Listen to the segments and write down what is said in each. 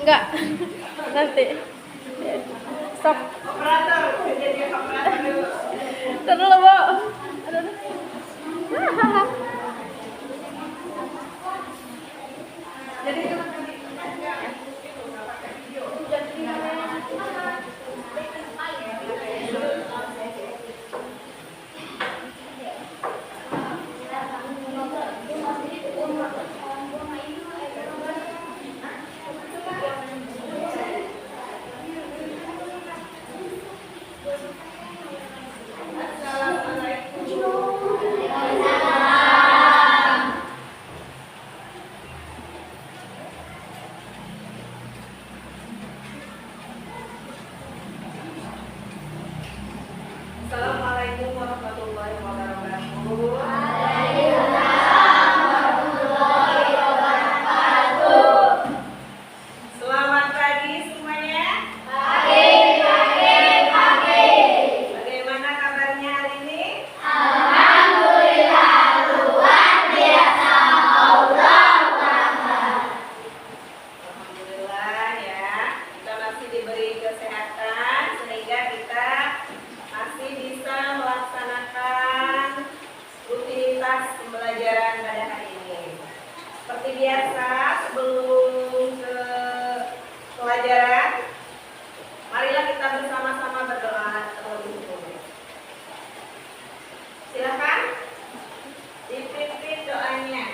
Enggak. Nanti. Stop. Operator, jadi operator dulu. Terus, Bu. Aduh. Jadi Assalamualaikum warahmatullahi wabarakatuh. Selamat pagi semuanya. Bagaimana kabarnya hari ini? Alhamdulillah ya, kita masih diberi kesehatan sehingga kita masih bisa melaksanakan rutinitas pembelajaran pada hari ini. Seperti biasa, sebelum ke pelajaran, marilah kita bersama-sama berdoa terlebih dahulu. Silakan dipimpin doanya.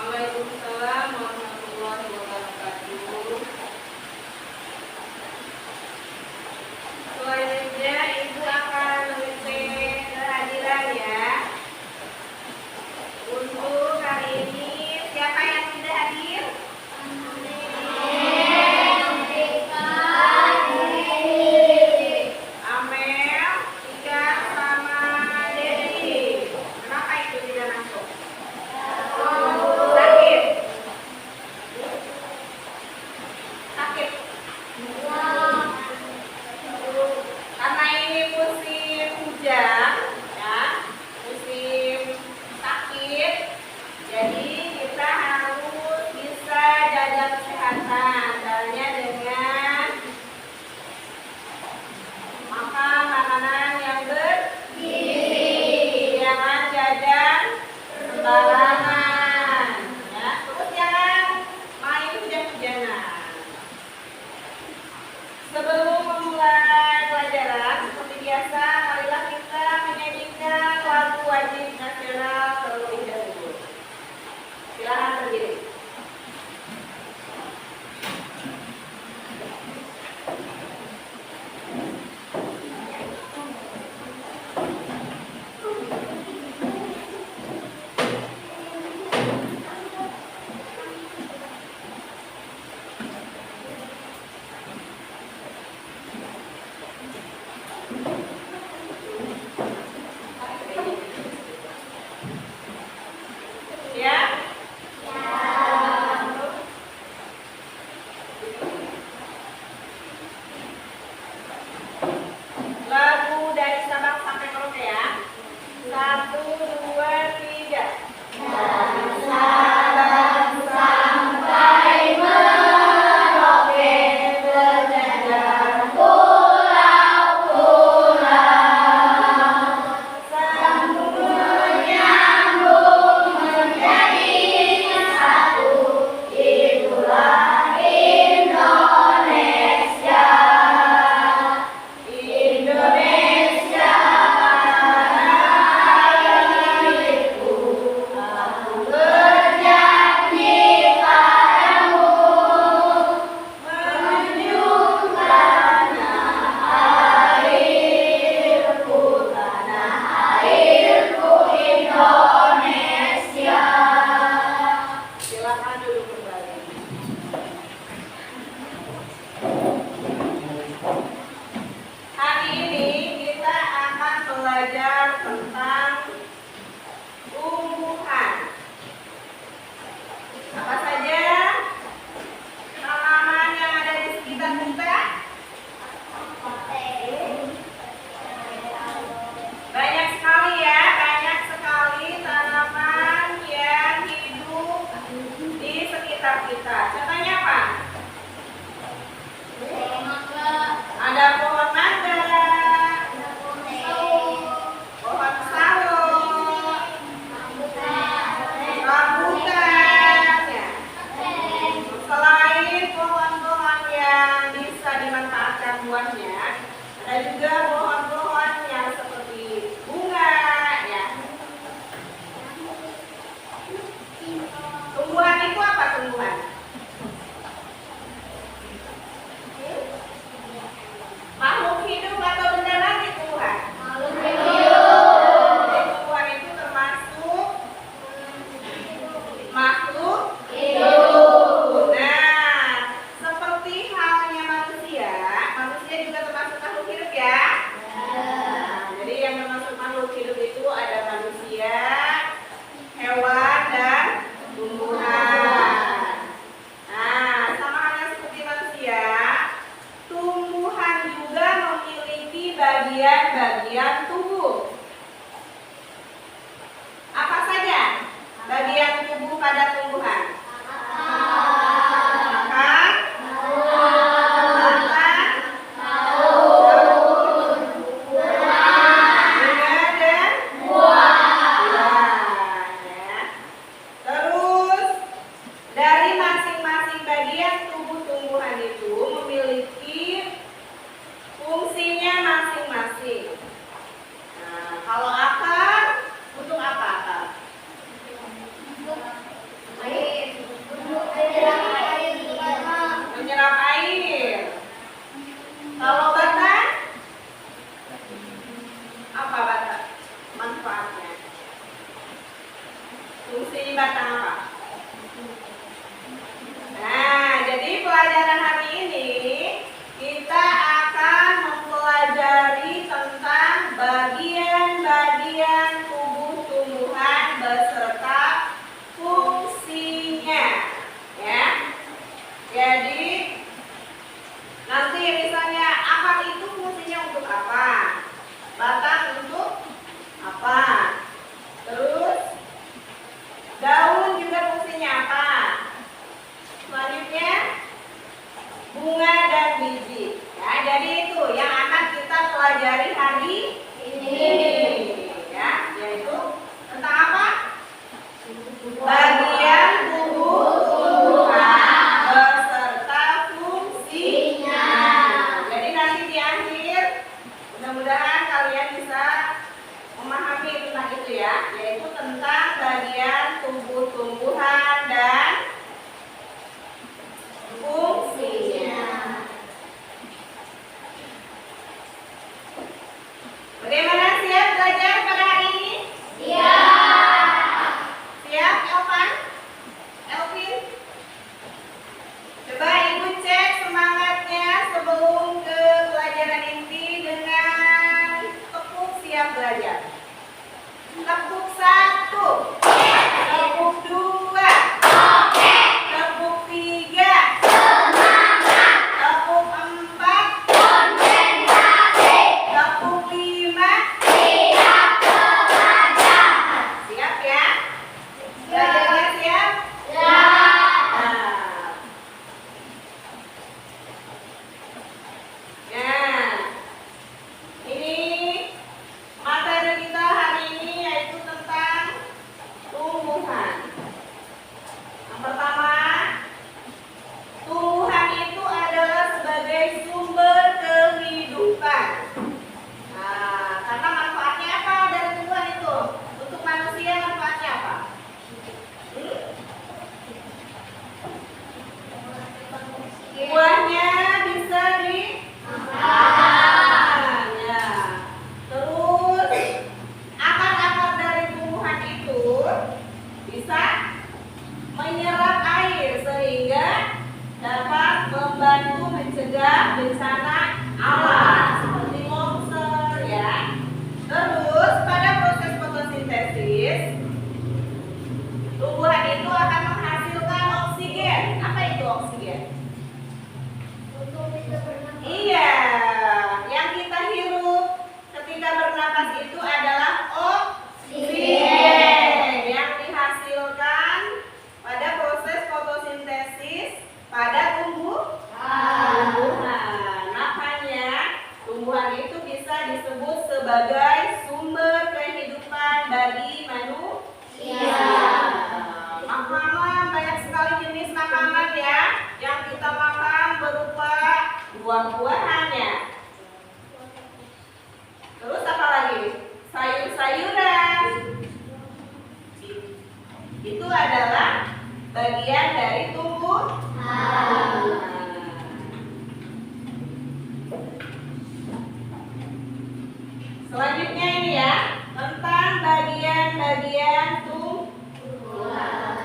Waalaikumsalam warahmatullahi wabarakatuh. Selanjutnya Ibu akan mengisi kehadiran ya. Untuk hari ini siapa yang tidak hadir? Amel, Tika, sama Dedi. Kenapa itu tidak masuk? Sakit. Sakit. Karena ini musim hujan, ya, musim sakit, jadi kita harus bisa jaga kesehatan. Caranya dengan Batang untuk apa? Terus daun juga fungsinya apa? Selanjutnya bunga dan biji. Ya, jadi itu yang akan kita pelajari hari ini. Ya, yaitu tentang apa? Bagian tubuh tumbuhan beserta fungsinya. Jadi nanti di akhir mudah-mudahan kalian bisa memahami tentang itu ya, yaitu tentang bagian tubuh tumbuhan dan fungsinya. Bagaimana, siap belajar pada hari ini? Siap, Elvan? Elvin? Coba Ibu cek semangatnya sebelum ke pelajaran inti dengan tepuk siap belajar. Tepuk 1, tepuk 2, tepuk 3, tepuk 4, tepuk 5. Siap ya? Belajarnya siap? Nah, ini materi kita hari ini yaitu tentang tumbuhan. Yang pertama, tumbuhan itu adalah sebagai sumber kehidupan. Nah, karena manfaatnya apa dari tumbuhan itu? Untuk manusia manfaatnya apa? Buahnya bisa dimakan. Ya. Terus akar-akar dari tumbuhan itu bisa menyerap air sehingga dapat membantu mencegah bencana alam seperti longsor ya. Terus pada proses fotosintesis tumbuhan itu akan menghasilkan oksigen. Apa itu oksigen? Iya, yang kita hirup ketika bernapas itu adalah oksigen yang dihasilkan pada proses fotosintesis pada tumbuhan. Makanya tumbuhan itu bisa disebut sebagai sumber kehidupan bagi manusia. Makanan banyak sekali jenis makanan ya yang kita makan berupa buah-buahannya. Terus apa lagi? Sayur-sayuran. Itu adalah bagian dari tumbuhan. Selanjutnya ini ya, tentang bagian-bagian tumbuhan.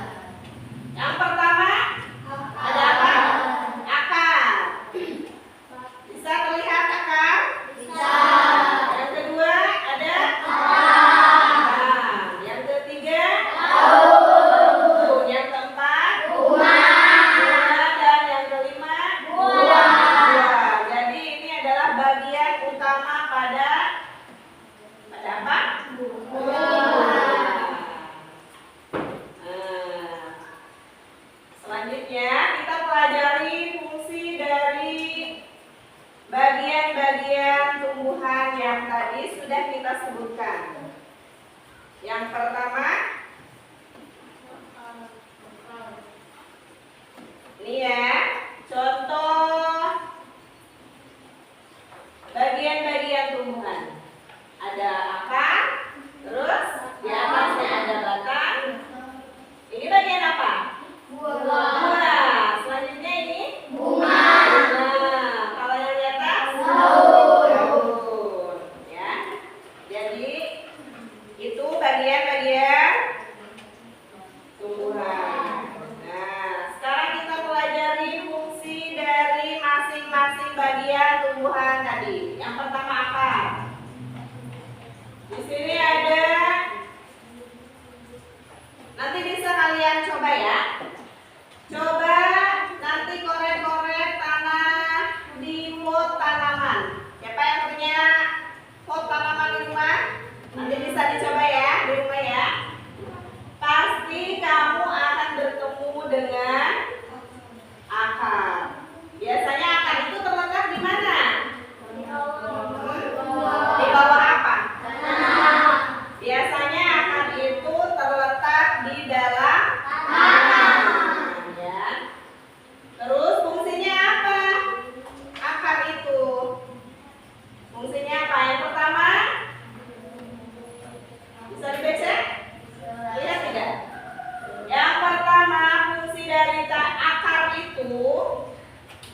Yang pertama ada apa? Akar. Bisa terlihat akar? Bisa. Yang kedua ada batang. Yang ketiga daun. Yang keempat bunga. Dan yang kelima buah. Jadi ini adalah bagian utama pada apa? Selanjutnya kita pelajari fungsi dari bagian-bagian tumbuhan yang tadi sudah kita sebutkan. Yang pertama, ini ya, contoh bagian-bagian tumbuhan. Ada akar, terus di atasnya ada batang. Ini bagian apa? Buah. Selanjutnya ini bunga. Kalau yang di atas daun. Ya. Jadi itu bagian-bagian tumbuhan. Nah, sekarang kita pelajari fungsi dari masing-masing bagian tumbuhan tadi. Yang pertama akar. Di sini ada, nanti bisa kalian coba ya. Coba nanti korek-korek tanah di pot tanaman. Siapa yang punya pot tanaman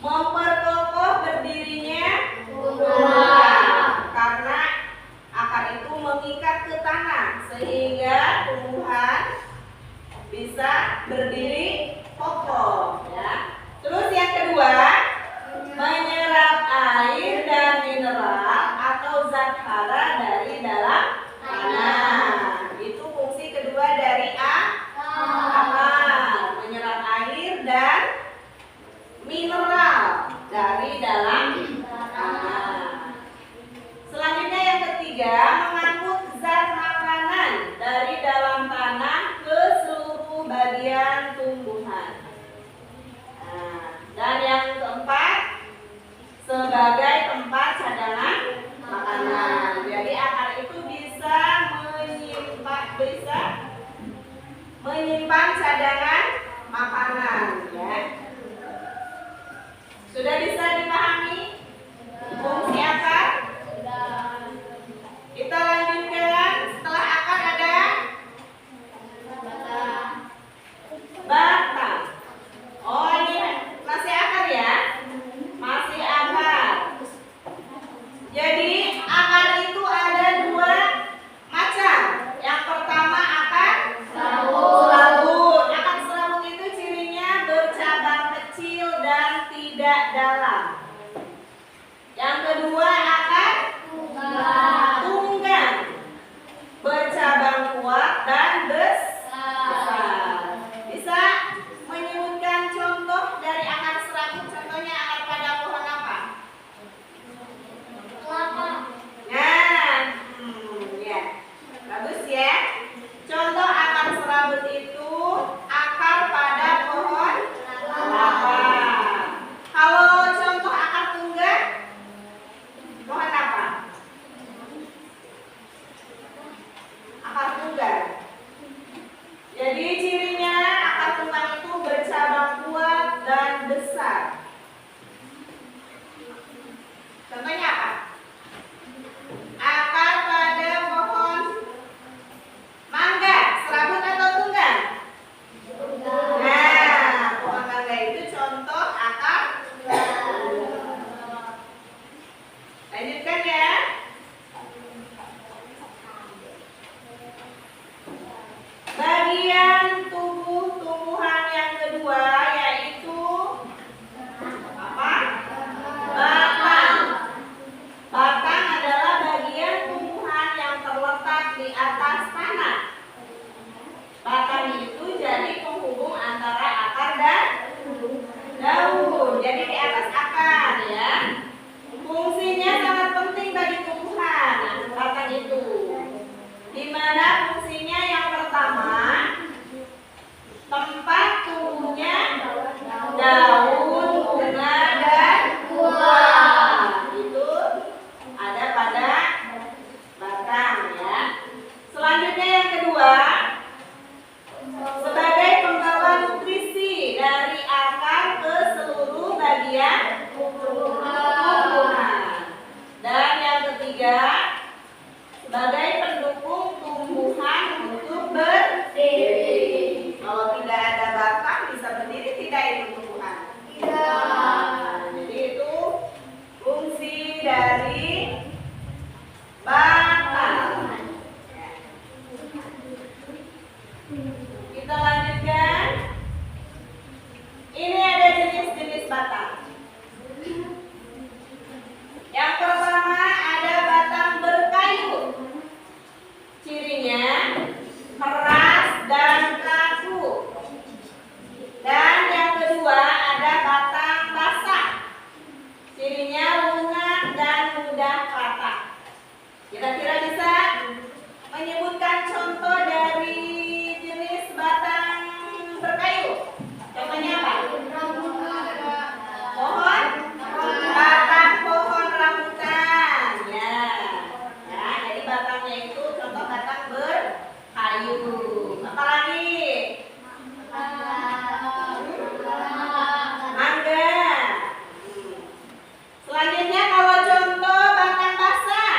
memperkokoh berdirinya tumbuhan karena akar itu mengikat ke tanah sehingga tumbuhan bisa berdiri kokoh ya. Terus yang kedua, menyerap air dan mineral atau zat hara dari dalam tanah. Itu fungsi kedua dari akar, menyerap air dan mineral dari dalam tanah. Selanjutnya yang ketiga, mengangkut zat makanan dari dalam tanah ke seluruh bagian tumbuhan. Dan yang keempat, sebagai tempat cadangan makanan. Jadi akar itu bisa menyimpan cadangan makanan ya. Sudah bisa dipahami fungsi akar? Kita lanjutkan. Setelah akar ada batang. Oh, ini masih akar ya? Masih akar. Jadi akar itu ada dua macam. Yang pertama akar serabut. Akar serabut itu cirinya bercabang kecil dan tidak dalam. Yang kedua akar tunggang, bercabang kuat dan besar. Bisa menyebutkan contoh dari akar serabut? Contohnya akar pada pohon apa? Nah, ya, bagus ya. Contoh akar serabut itu akar pada pohon kelapa. Kalau contoh akar tunggang, pohon apa? Akar tunggang. Jadi cirinya akar tunggang itu bercabang kuat dan besar. Contohnya apa? Akar pada pohon mangga, serabut atau tunggang? Nah, pohon mangga itu contoh akar tunggang. Lanjutkan ya. Bagian tubuh tumbuhan yang kedua yaitu apa? Batang. Batang adalah bagian tumbuhan yang terletak di atas tanah. Batang itu jadi penghubung antara akar dan daun. Jadi di atas akar ya. Fungsinya sangat penting bagi tumbuhan. Nah, batang itu. Di mana fungsinya yang pertama, tempat tumbuhnya daun, bunga dan buah. Itu ada pada batang ya. Selanjutnya yang kedua, sebagai pembawa nutrisi dari akar ke seluruh bagian tumbuhan. Dan yang ketiga, sebagai pendukung tumbuhan untuk berdiri. Kalau tidak ada batang bisa berdiri tidak itu tumbuhan? Tidak. Jadi itu fungsi dari batang. Kita lanjutkan. Ini ada jenis-jenis batang. Yang pertama ada batang berkayu. Cirinya keras dan kaku. Dan yang kedua ada batang basah. Cirinya lunak dan mudah patah. Kira-kira bisa menyebutkan contoh dari jenis batang berkayu? Contohnya apa? Pohon? Batang pohon rambutan. Ya. Ya, jadi batangnya itu contoh batang berkayu. Apalagi? Mangga. Selanjutnya kalau contoh batang basah.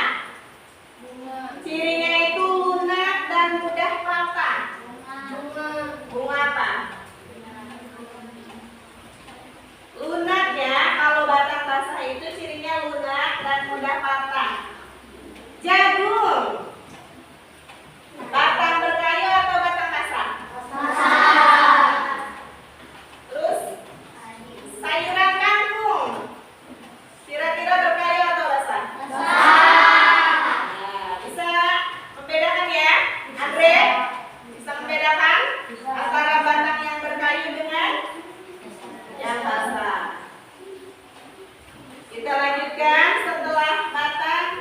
Kita lanjutkan, setelah batang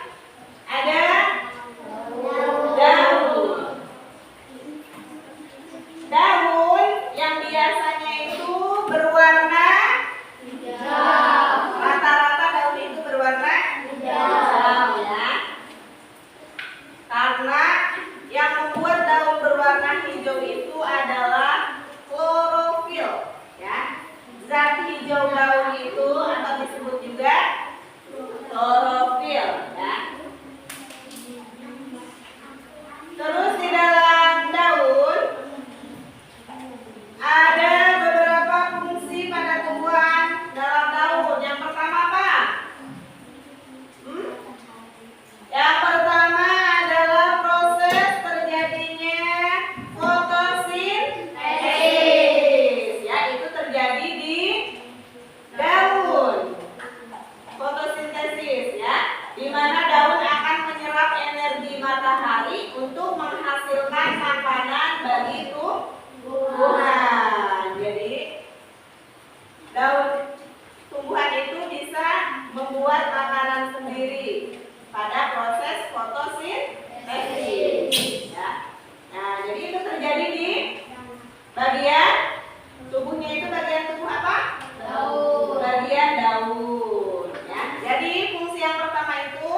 ada daun. Daun yang biasanya itu berwarna hijau. Rata-rata daun itu berwarna hijau ya. Karena yang membuat daun berwarna hijau itu adalah klorofil ya. Zat hijau daun itu atau disebut juga klorofil ya. Terus di dalam daun ada beberapa fungsi pada tumbuhan dalam daun. Yang pertama apa? Yang pertama adalah proses terjadinya fotosintesis. Ya, itu terjadi di daun. Fotosintesis ya, di mana daun akan menyerap energi matahari untuk menghasilkan makanan bagi tumbuhan. Jadi daun tumbuhan itu bisa membuat makanan sendiri pada proses fotosintesis ya. Nah, jadi itu terjadi di bagian tubuhnya itu bagian tubuh apa? Daun. Bagian daun ya. Jadi fungsi yang pertama itu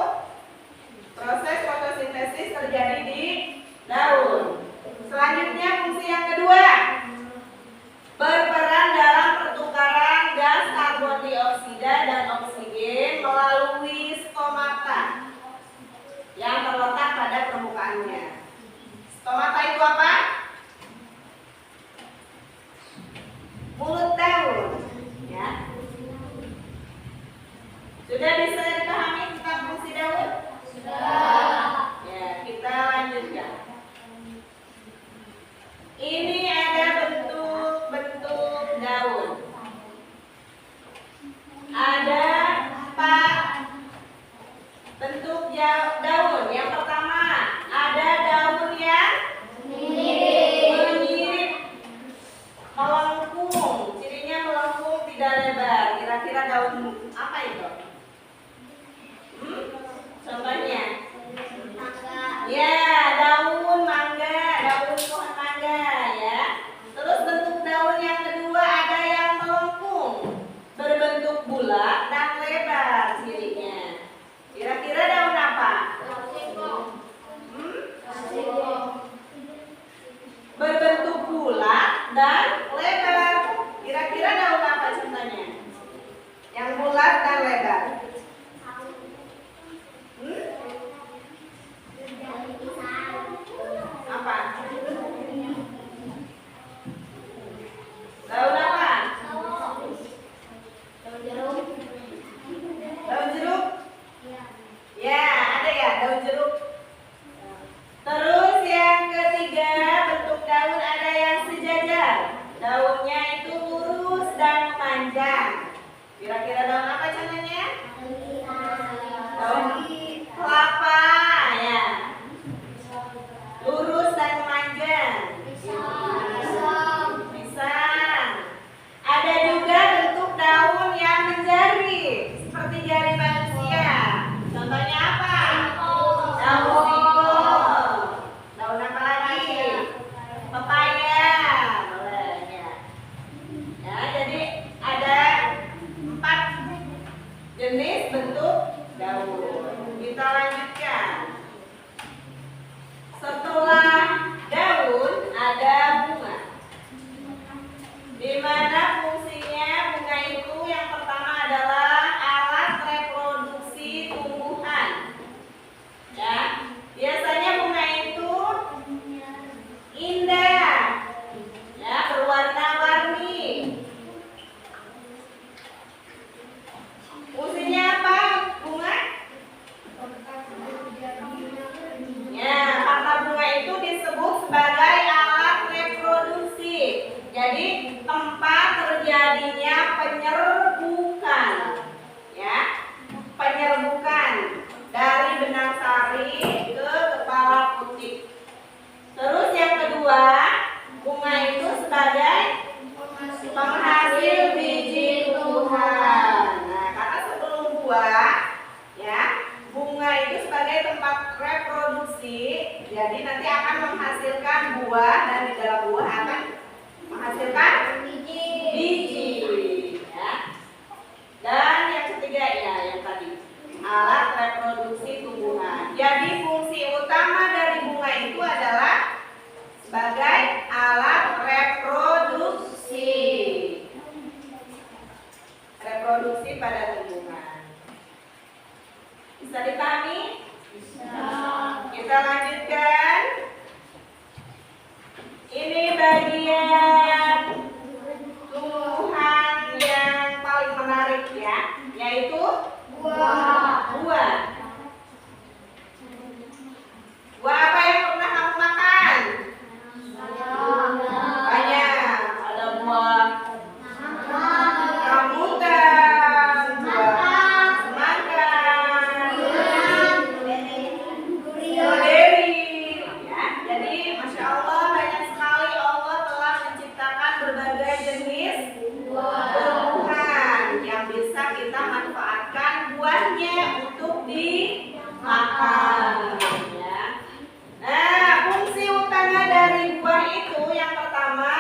proses fotosintesis terjadi di daun. Selanjutnya fungsi yang kedua, berperan dalam pertukaran gas karbon dioksida dan oksigen melalui stomata yang terletak pada permukaannya. Stomata itu apa? Mulut daun ya. Sudah bisa dipahami tentang fungsi daun? Sudah. Ya, kita lanjutkan. Ini ada bentuk-bentuk daun. Ada 4 bentuk daun. Yang pertama, ada daun yang menyirik, melengkung. Cirinya melengkung, tidak lebar. Kira-kira daun apa itu? Contohnya? Ya, daun mangga, daun pohon mangga ya. Terus bentuk daun yang kedua ada yang melengkung, berbentuk bulat dan lebar cirinya. Kira-kira daun apa? Berbentuk bulat dan lebar. Kira-kira daun apa contohnya? Yang bulat dan lebar. Apa? Daun apa? Daun jeruk? Ya, ada ya daun jeruk. Terus yang ketiga, bentuk daun ada yang sejajar. Daunnya itu lurus dan memanjang. Kira-kira daun apa contohnya? Daun kelapa ya. Lurus dan memanjang. Pisang. Ada juga bentuk daun yang menjari, seperti jari manusia. Contohnya apa? Daun singkong. Daun apa lagi? Pepaya. Boleh ya. Ya, jadi ada 4 jenis bentuk daun. Kita lanjutkan. Setelah daun ada bunga. Di mana fungsinya bunga itu yang pertama adalah alat reproduksi tumbuhan. Ya, biasanya bunga itu indah, ya, berwarna-warni. Fungsinya apa bunga? kedua, ya, bunga itu sebagai tempat reproduksi, jadi nanti akan menghasilkan buah dan di dalam buah akan menghasilkan biji, ya. Dan yang ketiga ya yang tadi alat reproduksi tumbuhan. Jadi fungsi utama dari bunga itu adalah sebagai alat reproduksi. Reproduksi pada tumbuhan. Bisa dipahami? Bisa. Kita lanjutkan. Ini bagian tumbuhan yang paling menarik ya, yaitu buah. Buah. Buah apa yang pernah kamu makan? Banyak. Ada buah rambutan, buah semangka, strawberry. Ya, jadi masya Allah banyak sekali Allah telah menciptakan berbagai jenis tumbuhan yang bisa kita manfaatkan buahnya untuk dimakan. Ya. Nah, fungsi utama dari buah itu yang pertama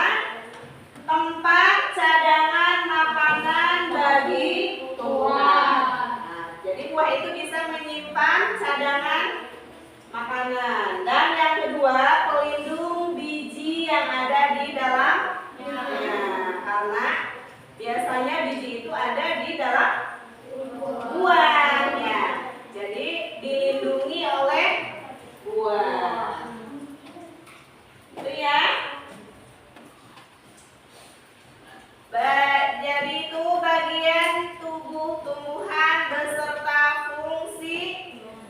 tempat cadangan makanan bagi tumbuhan. Nah, jadi buah itu bisa menyimpan cadangan makanan. Dan yang kedua, pelindung biji yang ada di dalamnya. Karena biasanya biji itu ada di dalam buahnya. Jadi dilindungi oleh buah. Itu ya. Jadi itu bagian tubuh tumbuhan beserta fungsi.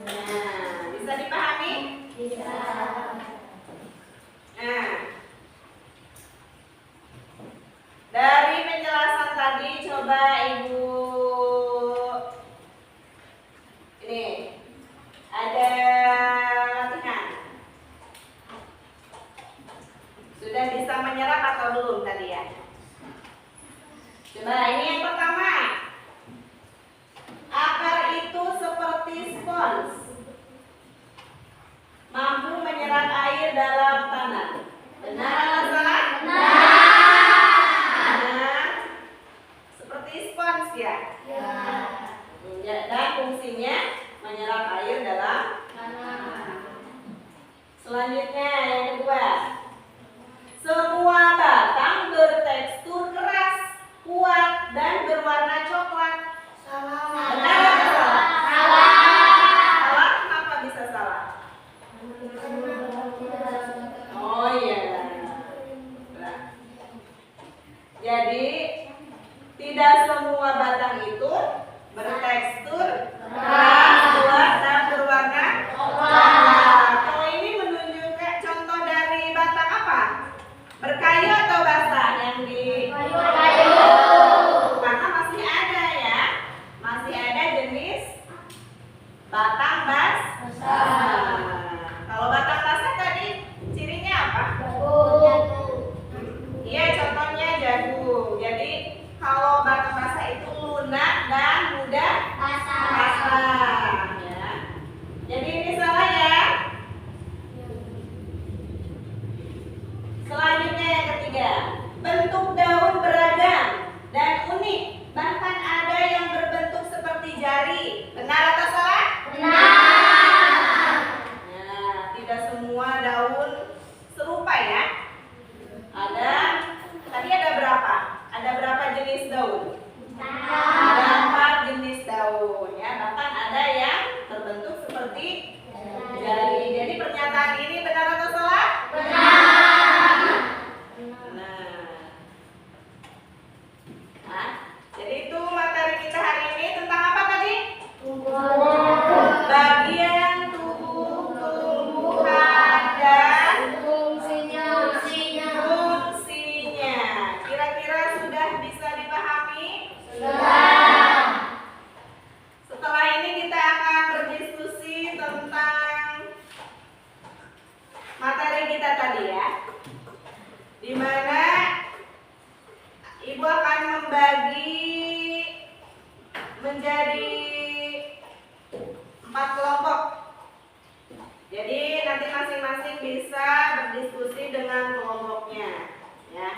Nah, bisa dipahami? Bisa. Nah, dari penjelasan tadi coba Ibu ini ada latihan. Sudah bisa menyerap atau belum tadi ya? Coba ini yang pertama. Akar itu seperti spons, mampu menyerap air dalam tanah. Benar atau salah? Benar. Seperti spons ya? Ya. Dan fungsinya menyerap air dalam tanah. Selanjutnya yang kedua. Semua batang bertekstur keras, kuat, dan berwarna coklat. Salah. Benar atau salah? Salah. Salah? Kenapa bisa salah? Oh iya. Jadi tidak semua batang itu bertekstur keras, kuat, dan berwarna coklat. Kalau ini menunjukkan contoh dari batang apa? Berkayu atau basah? Yang di kayu. Karena masih ada ya, masih ada jenis batang basah. Kalau batang basah tadi cirinya apa? Iya, contohnya jagung. Jadi kalau batang basah itu lunak dan mudah basah. Ya. Jadi ini salah ya. Selanjutnya yang ketiga, bentuk daun beragam dan unik, bahkan ada yang berbentuk seperti jari. Benar atau salah? Benar. Nah, tidak semua daun serupa ya. Ada, tadi ada berapa? Ada berapa jenis daun? Ada 4 jenis daun ya. Bahkan ada yang berbentuk seperti jari. Jadi pernyataan ini benar atau salah? Benar. Jadi itu materi kita hari ini tentang apa tadi? Bagian tubuh tumbuhan dan fungsinya. Kira-kira sudah bisa dipahami? Sudah. Setelah ini kita akan berdiskusi tentang materi kita tadi ya. Di mana Ibu akan membagi menjadi 4 kelompok. Jadi nanti masing-masing bisa berdiskusi dengan kelompoknya, ya.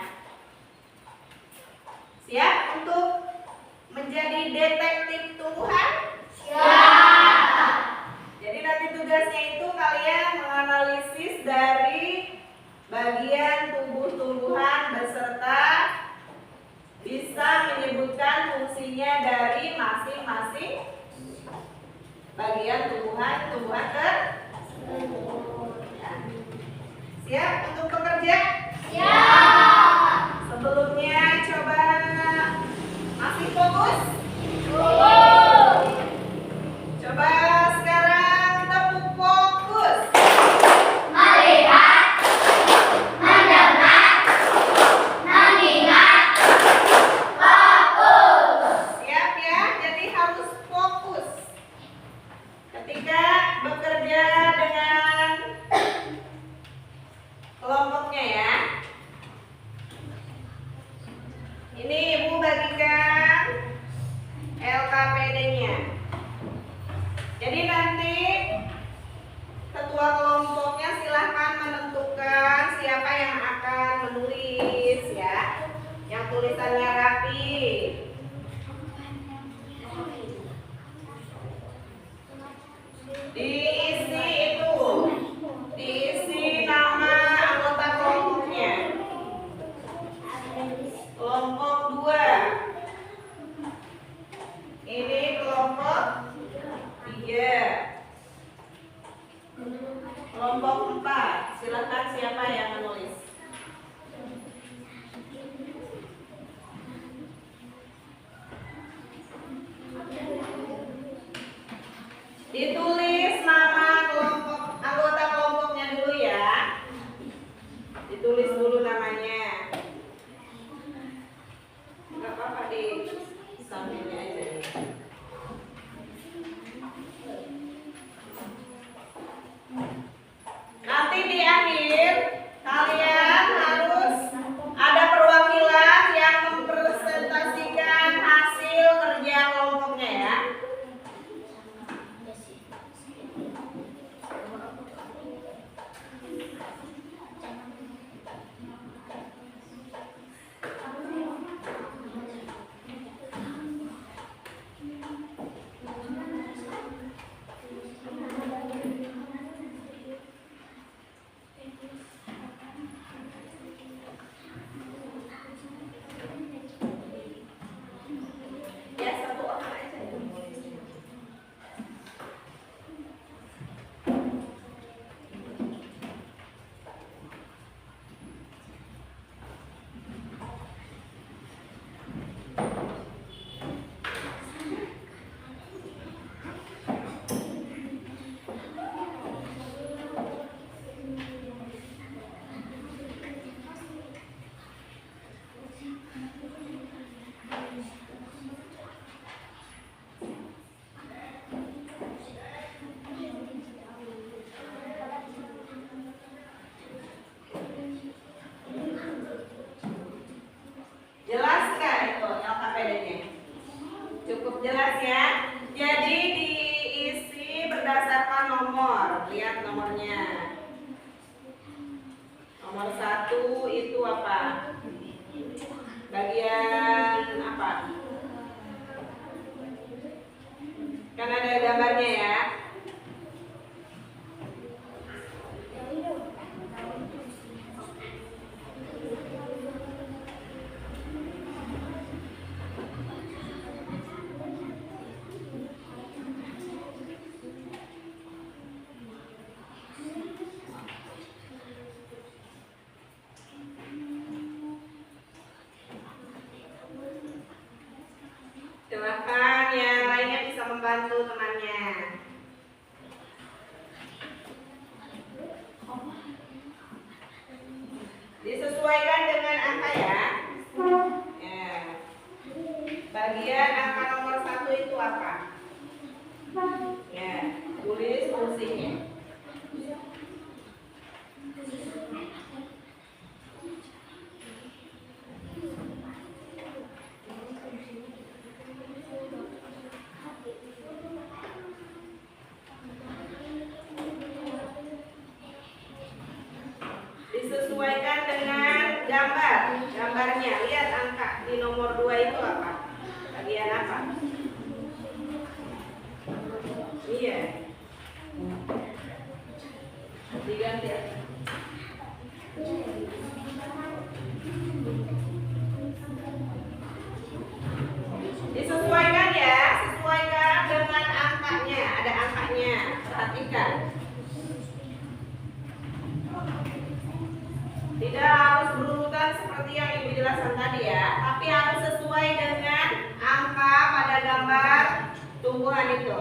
Siap untuk menjadi detektif tumbuhan? Siap. Jadi nanti tugasnya itu kalian menganalisis dari bagian tubuh tumbuhan beserta bisa menyebutkan fungsinya dari masing-masing bagian tumbuhan Siap untuk bekerja? Siap. Sebelumnya coba masih fokus? Coba sekarang tepuk fokus. Melihat, mendengar, mengingat, fokus. Siap ya, jadi harus fokus ketika bekerja dengan kelompoknya ya. Ini Ibu bagikan LKPD-nya. Jadi nanti ketua kelompoknya silahkan menentukan siapa yang akan menulis ya, yang tulisannya rapi. Diisi nama anggota kelompoknya. Kelompok 2. Ini kelompok 3. Kelompok 4. Silakan siapa yang menulis. Ditulis nama anggota kelompoknya dulu ya. Ditulis dulu namanya. Enggak apa-apa di sampingnya aja. Nanti di akhir kalian harus ada perwakilan yang mempresentasikan hasil kerja kelompoknya ya. Ya, satu orang aja yang nulis. Jelas nggak itu LKPD-nya? Cukup jelas ya. Jadi diisi berdasarkan nomor. Lihat nomornya. Nomor 1 itu apa? Bagian apa? Kan ada gambarnya ya. Silahkan yang lainnya bisa membantu temannya. Disesuaikan dengan angka ya. Ya. Bagian angka nomor 1 itu apa? Ya, tulis fungsinya. gambarnya. Lihat angka di nomor 2 itu apa? Bagian apa? Iya. Diganti ya. Disesuaikan ya, sesuaikan dengan angkanya. Ada angkanya, perhatikan. Tidak harus berurutan seperti yang Ibu jelaskan tadi ya, tapi harus sesuai dengan angka pada gambar tumbuhan itu.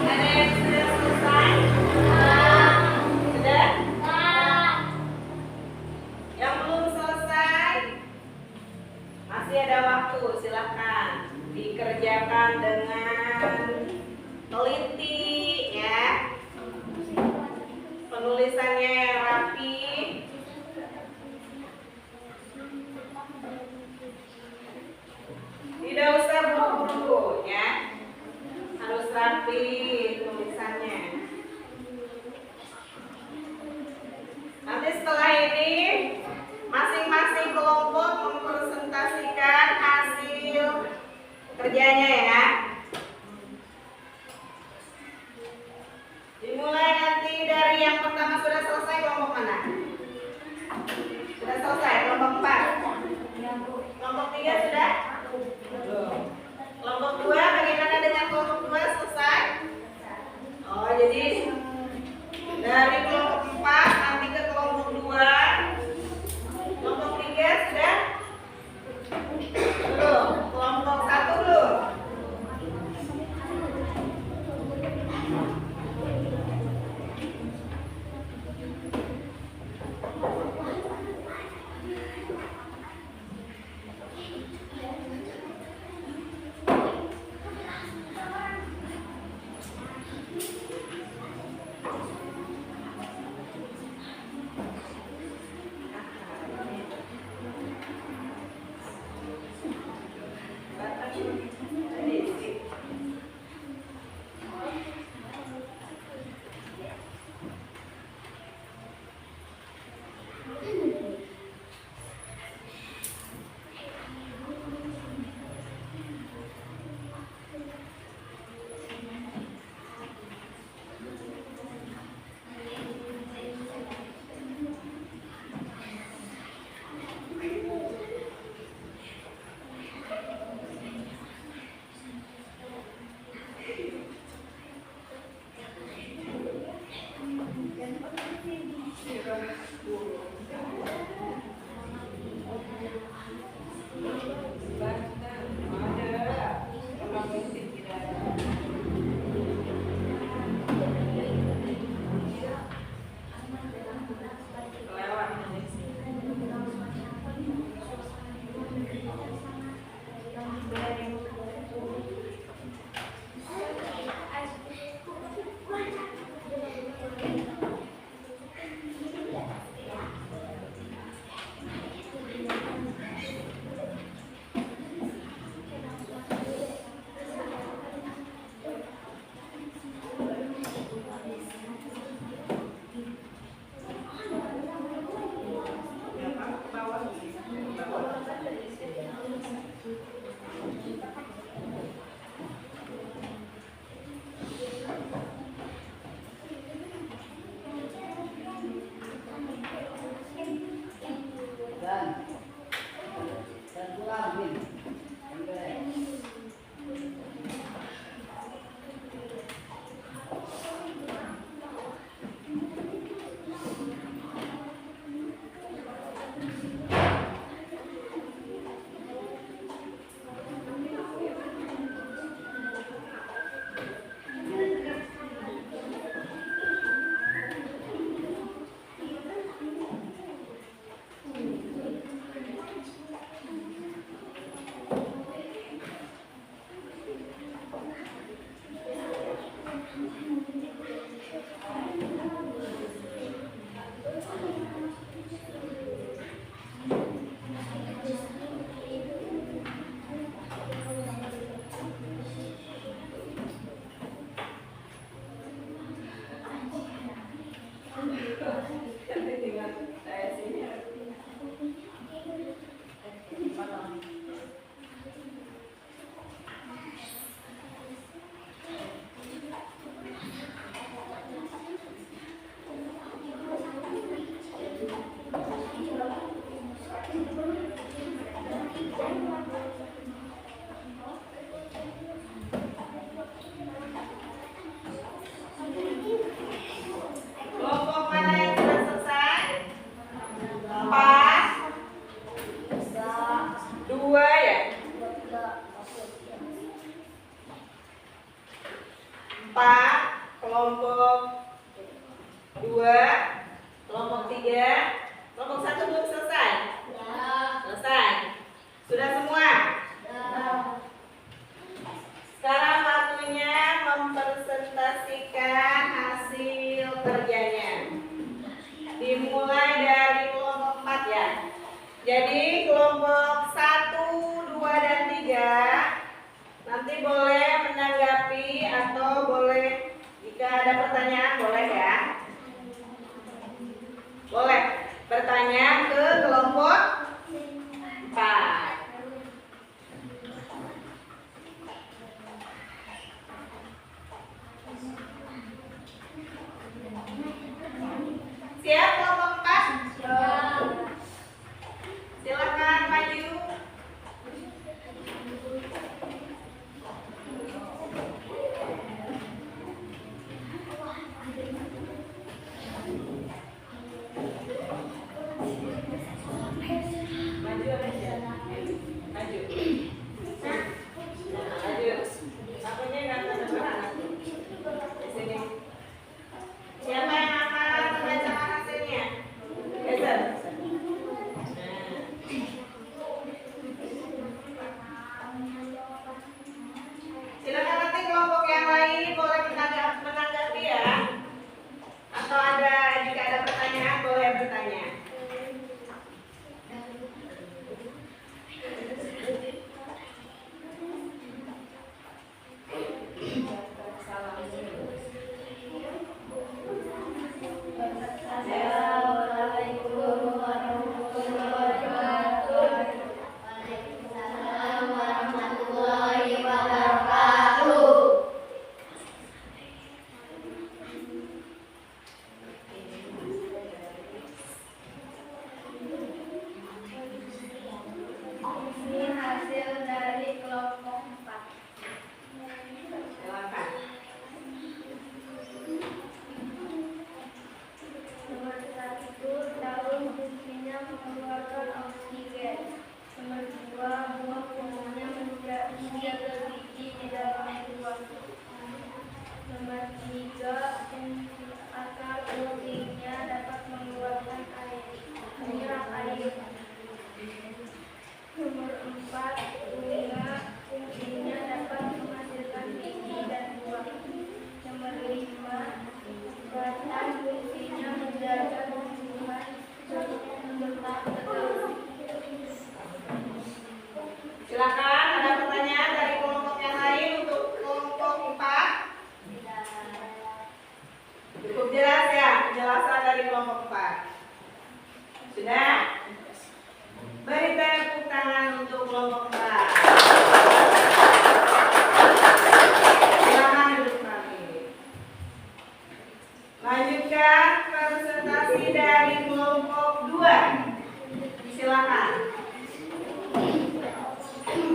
Ada yang sudah selesai? Sudah? Yang belum selesai? Masih ada waktu, silahkan dikerjakan dengan teliti ya. Penulisannya yang rapi. Tidak usah buru-buru ya. Harus rapi tulisannya. Nanti setelah ini masing-masing kelompok mempresentasikan hasil kerjanya ya. Dimulai nanti dari yang pertama. Sudah selesai kelompok mana? Sudah selesai kelompok 4. Kelompok 3 sudah? Belum. Kelompok 2 bagaimana dengan kelompok 2 selesai? Oh, jadi dari kelompok 4 nanti ke kelompok 2. Kelompok 3 sudah? Belum. Kelompok 1 belum? Kelompok mana yang sudah selesai? 4, 2 ya? 4, kelompok 2, kelompok 3, kelompok 1 belum selesai? Selesai. Sudah semua? Sekarang waktunya mempresentasikan hasil kerjanya. Dimulai dari kelompok 4 ya. Jadi kelompok 1, 2, dan 3 nanti boleh menanggapi atau boleh jika ada pertanyaan boleh ya. Boleh bertanya ke kelompok 4. Siap kelompok 4? Silakan maju. Maju aja. Maju. Maju. Apanya enggak kedengeran? Di sini. Siapa yang akan membacakan hasilnya? Geser. Silakan nanti kelompok yang lain boleh menanggapi ya. Atau jika ada pertanyaan boleh bertanya. Ini hasil dari kelompok 4. Silakan. Nomor 1, daun fungsinya mengeluarkan oksigen. Nomor 2, buah fungsinya menjaga biji di dalam buah. Nomor 3, akar fungsinya dapat mengeluarkan minyak air. Nomor 4, bunga fungsinya dapat menghasilkan biji dan buah. Nomor 5, batang fungsinya menjaga tumbuhan berkembang terus. Silakan, ada pertanyaan dari kelompok yang lain untuk kelompok 4? Cukup jelas ya penjelasan dari kelompok 4. Sudah? Beri tepuk tangan untuk kelompok 4. Silakan duduk rapi. Lanjutkan presentasi dari kelompok 2. Silakan.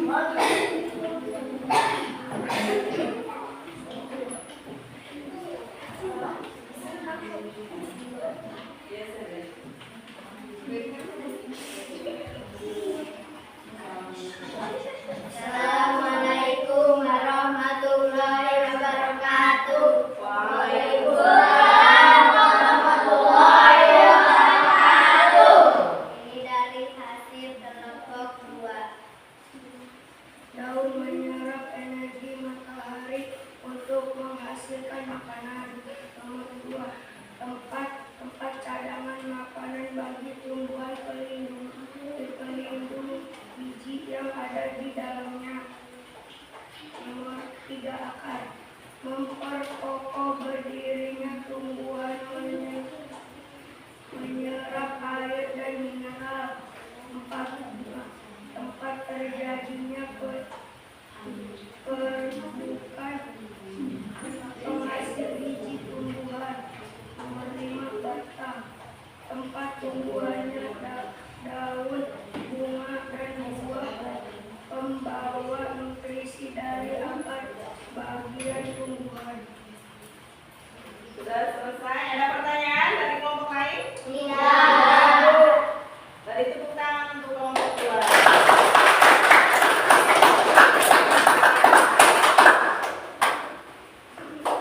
Assalamualaikum warahmatullahi wabarakatuh. Waalaikumsalam warahmatullahi wabarakatuh. Ini dari hasil kelompok 2. Daun menyerap energi matahari untuk menghasilkan makanan. Nomor 2. Tempat cadangan makanan bagi tumbuhan pelindung biji yang ada di dalamnya. Nomor 3. Akar memperkokoh berdirinya tumbuhan, menyerap air dan mineral. 4. Tempat terjadinya perburukan penghasil biji tumbuhan. Nomor 5. Batang tempat tumbuhannya daun, bunga, dan buah, pembawa nutrisi dari akar bagian tumbuhan. Sudah selesai. Ada pertanyaan dari kelompok lain? Tidak. Dari tepuk tangan untuk kelompok 2.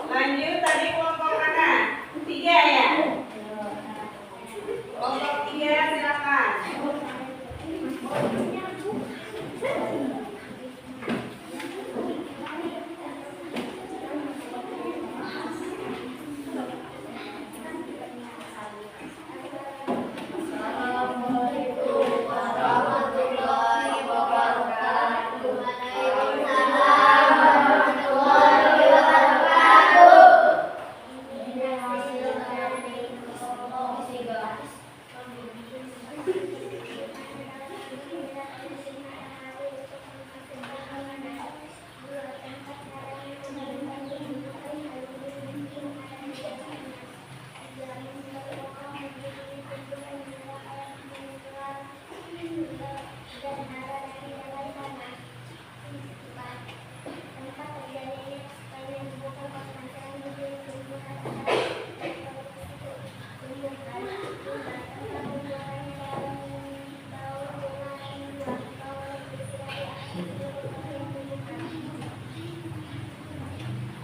Lanjut tadi kelompok mana? 3 ya? Kelompok 3 silakan. Assalamualaikum warahmatullahi wabarakatuh. Ini hasil dari kelompok 3.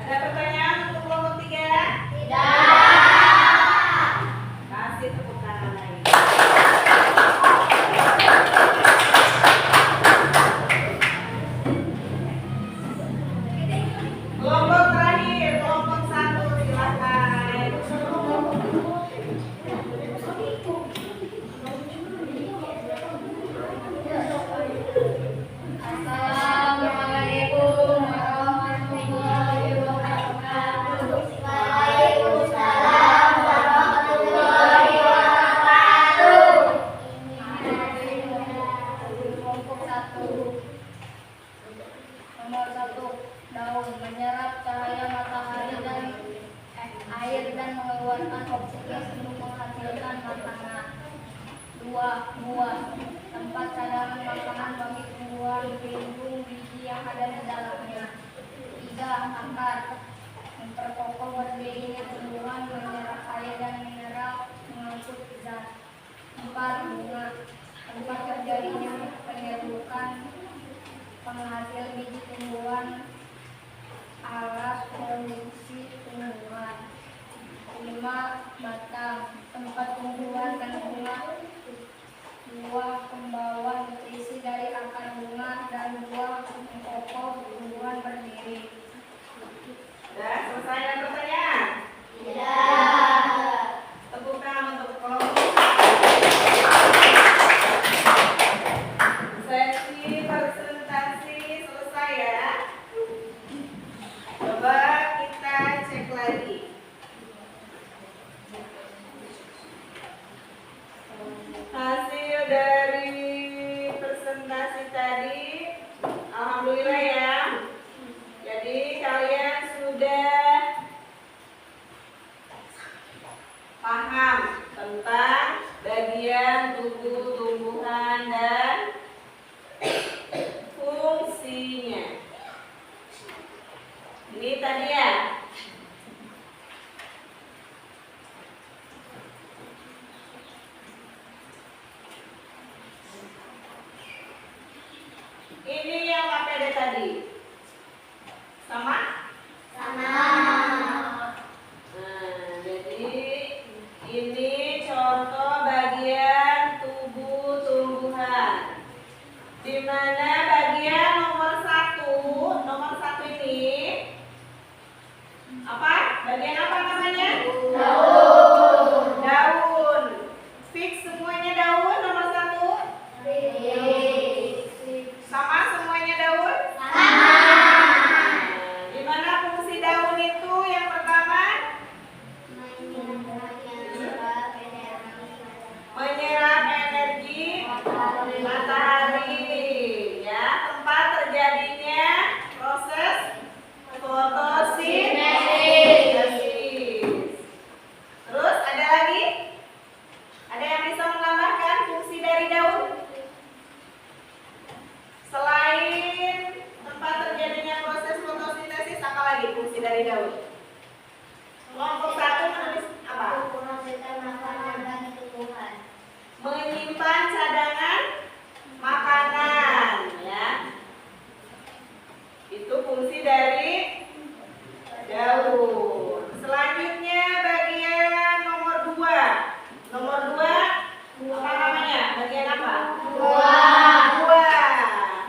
Ada pertanyaan untuk kelompok 3? Tidak. Kasih tepuk tangan lagi. Kelompok terakhir, kelompok 1 silakan. Assalamualaikum warahmatullahi wabarakatuh. Waalaikumsalam warahmatullahi wabarakatuh. Ini dari kelompok 1. Nomor 1. Daun menyerap cahaya matahari dan air dan mengeluarkan oksigen untuk menghasilkan makanan. 2. Buah tempat cadangan makanan bagi tumbuhan pelindung biji yang ada di dalamnya. 3. Akar memperkokoh berdirinya tumbuhan, menyerap air dan mineral, mengangkut zat. 4. Bunga tempat terjadinya penyerbukan penghasil biji tumbuhan, alat produksi tumbuhan. 5. Batang tempat tumbuhan dan bunga, buah, pembawa nutrisi dari akar bunga dan buah, pengkokoh tumbuhan berdiri. Sudah selesai dengan pertanyaan? Tidak. Tepuk tangan untuk kelompok. Sesi presentasi selesai ya. Coba kita cek lagi. Hasil dari presentasi tadi Ini yang KPD tadi. Sama? Sama. Nah, jadi ini contoh bagian tubuh tumbuhan. Di mana bagian nomor satu ini apa? Bagian apa namanya? Daun. Fix semuanya daun nomor 1. Sama semuanya daun? Di mana fungsi daun itu yang pertama? Menyerap energi matahari, ya, tempat terjadinya proses fotosintesis. Terus ada lagi? Ada yang bisa menambahkan fungsi dari daun? Selain tempat terjadinya proses fotosintesis, apa lagi fungsi dari daun? Kelompok 1 menulis apa? Menyimpan cadangan makanan, ya. Itu fungsi dari daun. Selanjutnya bagian nomor 2. Nomor 2 apa namanya? Bagian apa? Buah.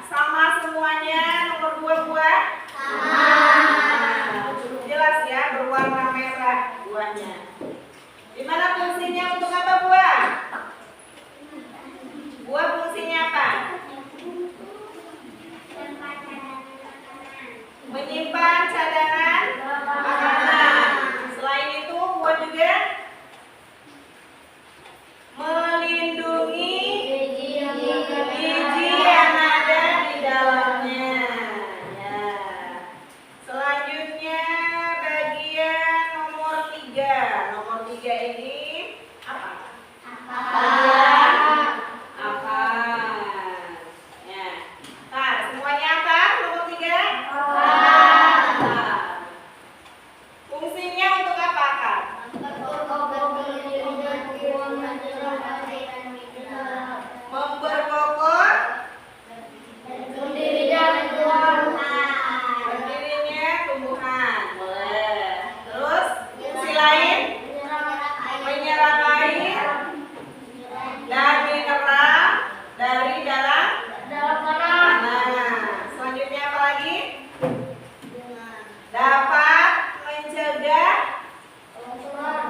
Sama semuanya nomor 2 buah? Nah, cukup jelas ya, berwarna merah buahnya. Di mana fungsinya untuk apa buah? Buah fungsinya apa? Menyimpan cadangan makanan. Selain itu buah juga melindungi biji yang ada di dalamnya, ya. Selanjutnya bagian nomor 3. Nomor 3 ini apa? Bagian apa? Ya. Nah, semuanya apa? Nomor 3? Fungsinya untuk apa, Kak? Memperkokoh berdirinya tumbuhan. Boleh. Terus fungsi lain? Menyerap air dan mineral dari dalam tanah. Selanjutnya apa lagi? Dapat mencegah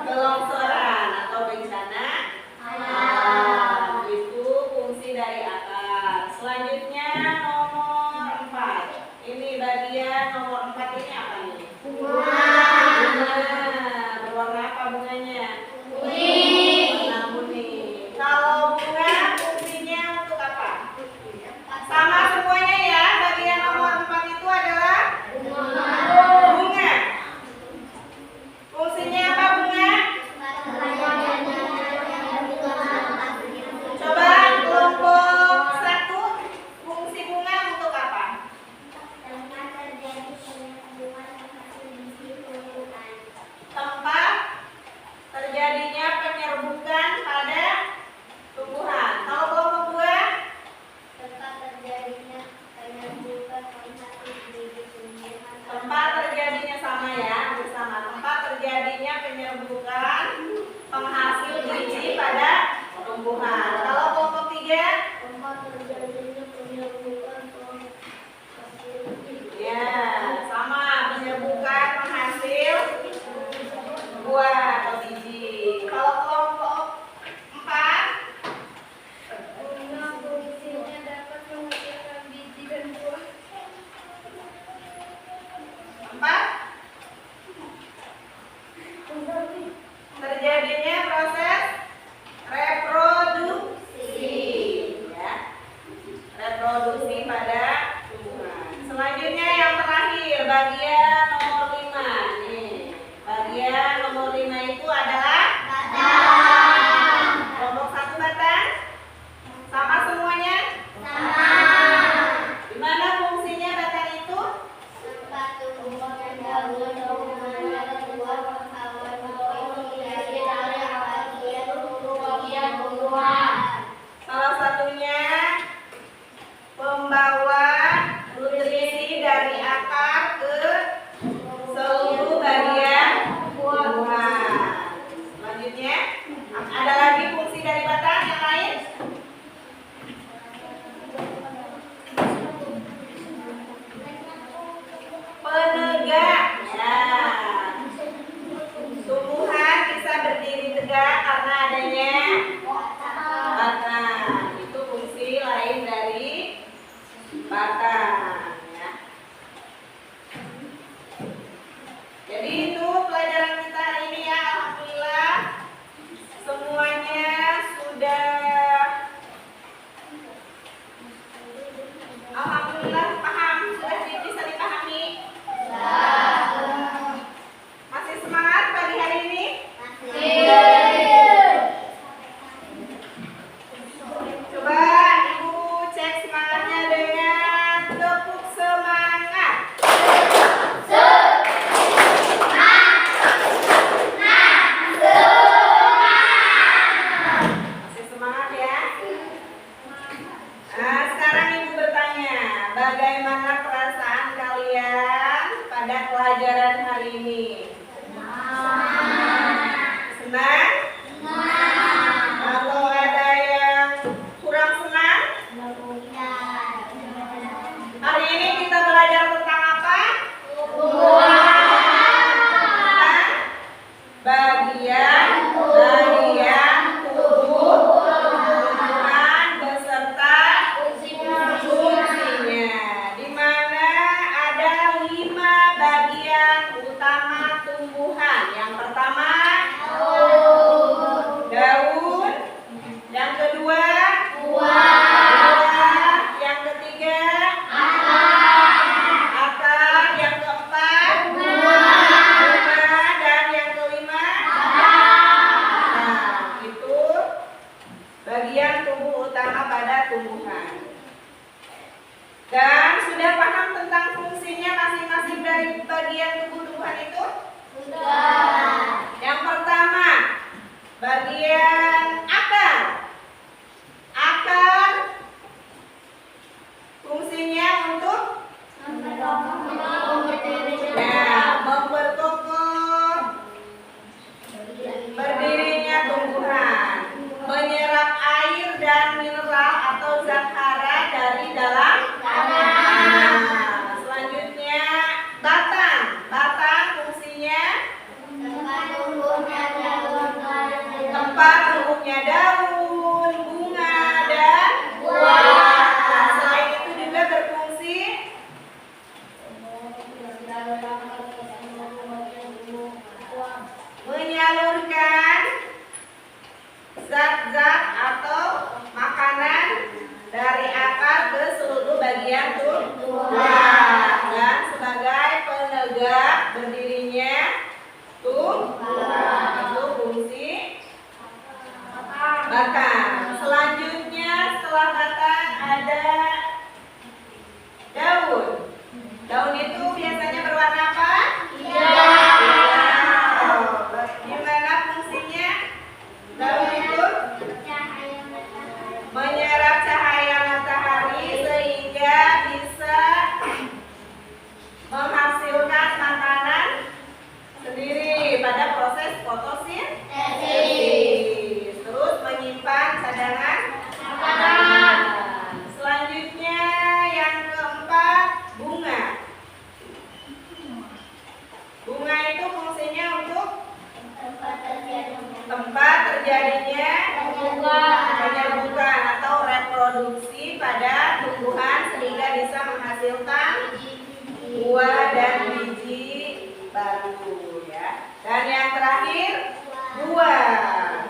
kelongsoran atau bencana alam. Itu fungsi dari akar. Selanjutnya nomor 4. Ini bagian nomor 4 ini apa nih? Bunga. Berwarna apa bunganya? Warna kuning. Kalau bunga fungsinya untuk apa? Sama semuanya ya. Bagian nomor 4 itu adalah bunga. Fungsinya apa bunga? Coba kelompok 1. Fungsi bunga untuk apa? Tempat terjadinya penyerbukan pada tumbuhan. Kalau kelompok 2? Tempat terjadinya sama ya, bersama. Tempat terjadinya penyerbukan penghasil biji pada tumbuhan. Kalau kelompok 3? Ya, sama, penyerbukan penghasil buah atau biji. Kalau kelompok 4? Terjadinya proses reproduksi batang ya. Jadi itu pelajaran kita hari ini ya. Alhamdulillah semuanya sudah alhamdulillah paham, sudah bisa dipahami. Masih semangat pagi hari ini? Coba Ibu cek semangatnya dengan tepuk semangat. Masih semangat ya? Nah, sekarang Ibu bertanya, bagaimana perasaan kalian pada pelajaran hari ini? Senang? Kalau ada yang kurang senang? Hari ini kita belajar tentang apa? Tentang bagian tubuh tumbuhan beserta fungsinya. Di mana ada 5 bagian utama tumbuhan. Yang pertama daun, yang kedua buah, yang ketiga akar, yang keempat bunga, dan yang kelima nah, itu bagian tubuh utama pada tumbuhan. Dan sudah paham tentang fungsinya masing-masing dari bagian tubuh tumbuhan itu? Yang pertama, bagian akar. Akar fungsinya untuk memperkokoh berdirinya tumbuhan, menyerap air dan mineral atau zat hara dari dalam tanah. Selanjutnya batang. Batang fungsinya tempat tumbuhnya daun, bunga, dan buah. Nah, selain itu juga berfungsi menyalurkan zat-zat atau makanan dari akar ke seluruh bagian tubuh dan sebagai penegak berdirinya tumbuhan. Itu fungsi batang. Selanjutnya setelah batang ada daun. Daun itu biasanya berwarna apa? Hijau. Gimana fungsinya? Daun itu menyerap cahaya matahari sehingga bisa menghasilkan makanan sendiri pada proses fotosintesis. Terus menyimpan cadangan makanan. Selanjutnya yang keempat, bunga. Bunga itu fungsinya untuk tempat terjadinya penyerbukan atau reproduksi pada tumbuhan sehingga bisa menghasilkan buah dan biji baru ya. Dan yang terakhir buah.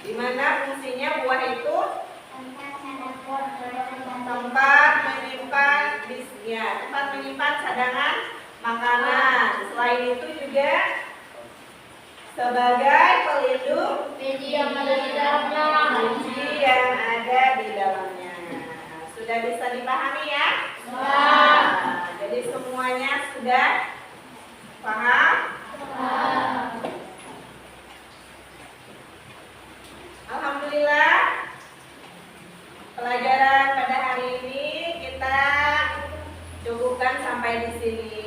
Di mana fungsinya buah itu tempat menyimpan cadangan makanan. Selain itu juga sebagai pelindung biji yang ada di dalamnya. Sudah bisa dipahami ya? Jadi semuanya sudah paham? Alhamdulillah pelajaran pada hari ini kita cukupkan sampai di sini.